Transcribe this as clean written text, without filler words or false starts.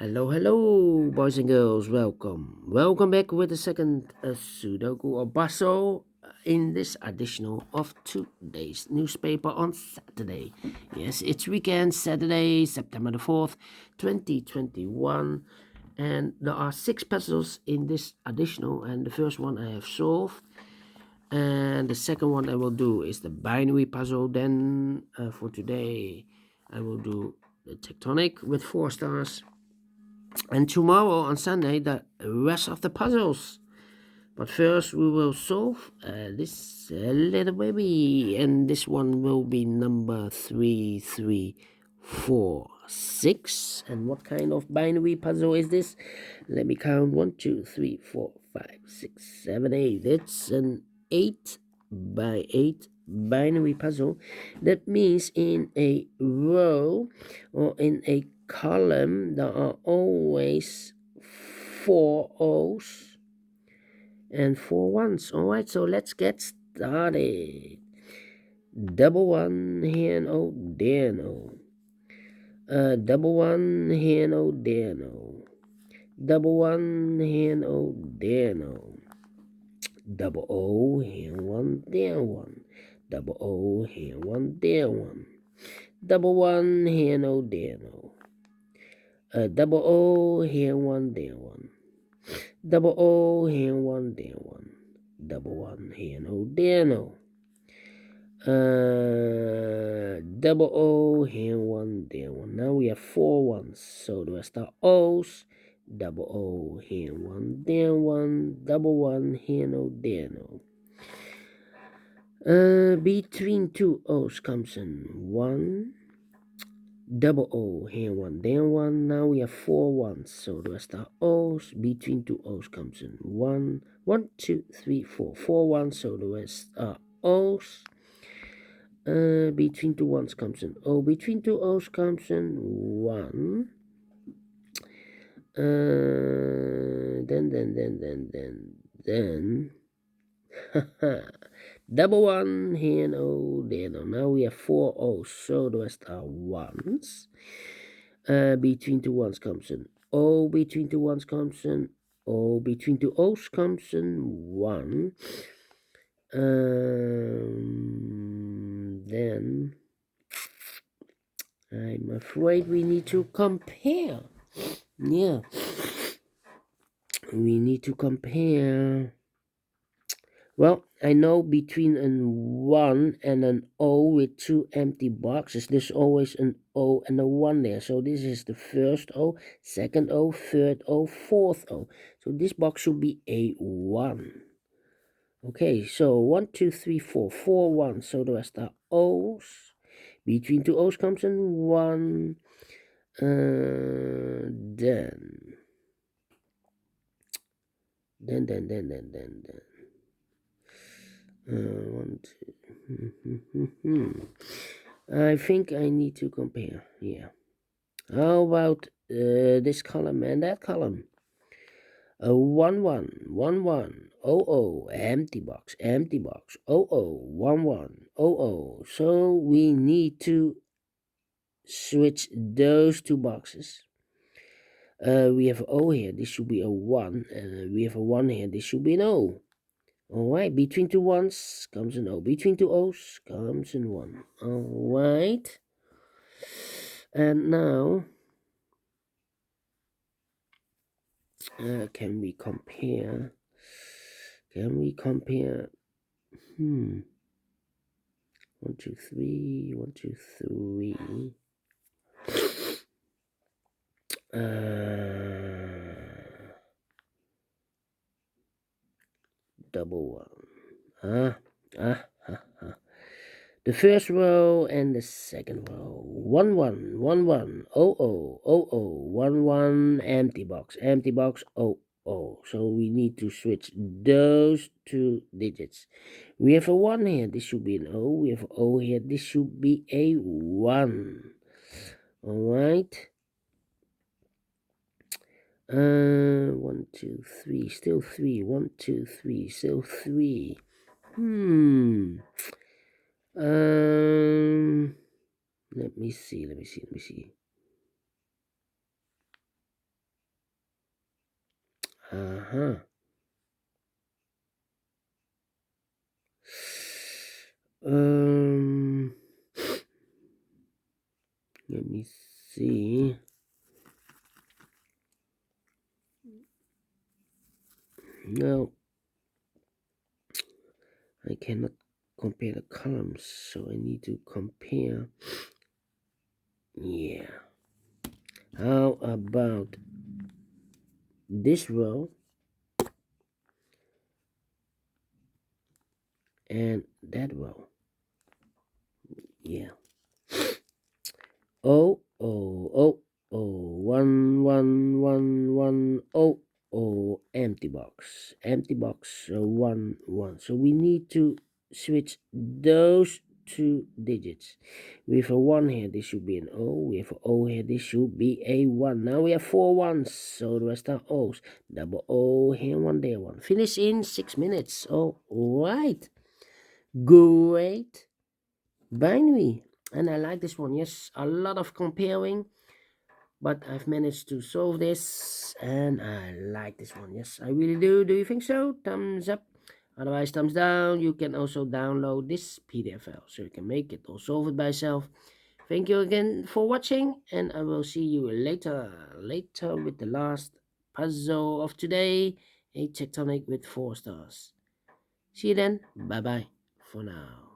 Hello, boys and girls. Welcome back with the second Sudoku or puzzle in this additional of today's newspaper on Saturday. Yes, it's weekend, Saturday, September the 4th, 2021. And there are six puzzles in this additional, and the first one I have solved. And the second one I will do is the binary puzzle. Then for today, I will do the tectonic with 4 stars. And tomorrow on Sunday, the rest of the puzzles. But first, we will solve this little baby, and this one will be number 3346. And what kind of binary puzzle is this? Let me count 1, 2, 3, 4, 5, 6, 7, 8. It's an 8 by 8 binary puzzle. That means in a row or in a column, there are always 4 O's and 4 ones. All right, so let's get started. Double one here and oh, there no. Double one here and oh, there no. Double one here and oh, there no. Double O here one, there one. Double O here one, there one. Double one here no, there no. Double O here one, there one. Double O here one, there one. Double one here no, there no. Double O here one, there one. Now we have 4 ones, so the rest are O's. Double O here one, there one. Double one here no, there no. Between 2 O's comes in 1. Double O here one, there one. Now we have 4 ones, so the rest are O's. Between 2 O's comes in 1. 1, 2, 3, 4. 4 ones, so the rest are O's. Between 2 ones comes in O. Between 2 O's comes in 1. Then. Double one here and O there. Now we have 4 O's, so the rest are ones. Between 2 ones comes in O. Between 2 ones comes in O. Between 2 O's comes in 1. Then I'm afraid we need to compare. Yeah, we need to compare. Well, I know between an 1 and an O with 2 empty boxes, there's always an O and a 1 there. So this is the first O, second O, third O, fourth O. So this box should be a 1. Okay, so 1, 2, 3, 4, 4 ones. So the rest are O's. Between 2 O's comes in 1. Then. 1, 2. I think I need to compare. Yeah. How about this column and that column? 1, 1, 1, 1, 0, empty box, 0, 1, 1, 0. So we need to switch those 2 boxes. We have O here, this should be a 1, and we have a 1 here, this should be an O. Alright, between 2 ones comes an O, between 2 O's comes an 1. Alright, and now can we compare? 1, 2, 3, 1, 2, 3. Double one. The first row and the second row. 1, 1, 1, 1, 0, 0, 0, 1, 1, empty box, 0, 0. So we need to switch those 2 digits. We have a 1 here, this should be an O. We have O here, this should be a 1. Alright. 1, 2, 3, still 3. 1, 2, 3, still 3. Let me see. Uh-huh. Um, Let me see. No, I cannot compare the columns, so I need to compare. Yeah. How about this row and that row? Yeah. Oh, oh, oh, oh, one, one, one, one, oh, oh, empty box, one, one. So we need to switch those two digits. With a one here, this should be an O. With an O here, this should be a one. Now we have four ones, so the rest are O's. Double O here, one there, one. Finish in 6 minutes. All right, great binary. And I like this one. Yes, a lot of comparing, but I've managed to solve this and I like this one. Yes, I really do. Do you think so? Thumbs up. Otherwise, thumbs down. You can also download this PDF file so you can make it or solve it by yourself. Thank you again for watching, and I will see you later with the last puzzle of today, a tectonic with 4 stars. See you then. Bye bye for now.